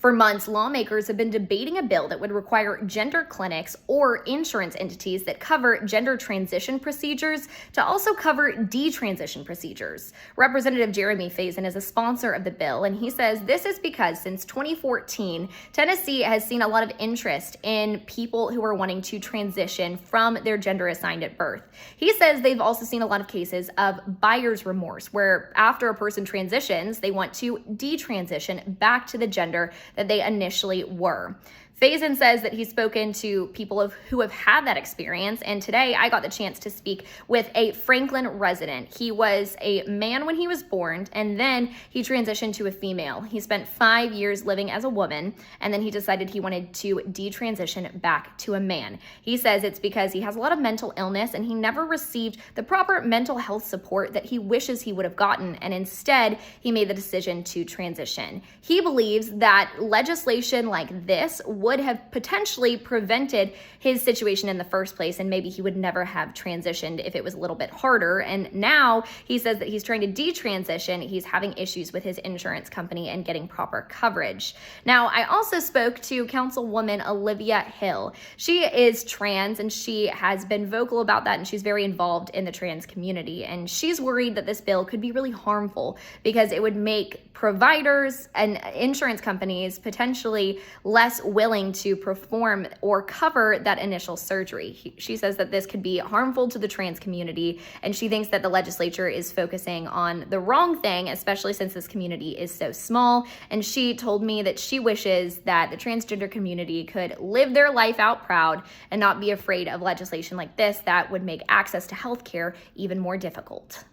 For months, lawmakers have been debating a bill that would require gender clinics or insurance entities that cover gender transition procedures to also cover detransition procedures. Representative Jeremy Faison is a sponsor of the bill, and he says this is because since 2014, Tennessee has seen a lot of interest in people who are wanting to transition from their gender assigned at birth. He says they've also seen a lot of cases of buyer's remorse, where after a person transitions, they want to detransition back to the gender that they initially were. Faison says that he's spoken to people who have had that experience, and today I got the chance to speak with a Franklin resident. He was a man when he was born, and then he transitioned to a female. He spent 5 years living as a woman, and then he decided he wanted to detransition back to a man. He says it's because he has a lot of mental illness, and he never received the proper mental health support that he wishes he would have gotten, and instead he made the decision to transition. He believes that legislation like this would have potentially prevented his situation in the first place, and maybe he would never have transitioned if it was a little bit harder. And now he says that he's trying to detransition. He's having issues with his insurance company and getting proper coverage. Now, I also spoke to Councilwoman Olivia Hill. She is trans, and she has been vocal about that, and she's very involved in the trans community. And she's worried that this bill could be really harmful because it would make providers and insurance companies potentially less willing to perform or cover that initial surgery. She says that this could be harmful to the trans community, and she thinks that the legislature is focusing on the wrong thing, especially since this community is so small. And she told me that she wishes that the transgender community could live their life out proud and not be afraid of legislation like this that would make access to healthcare even more difficult.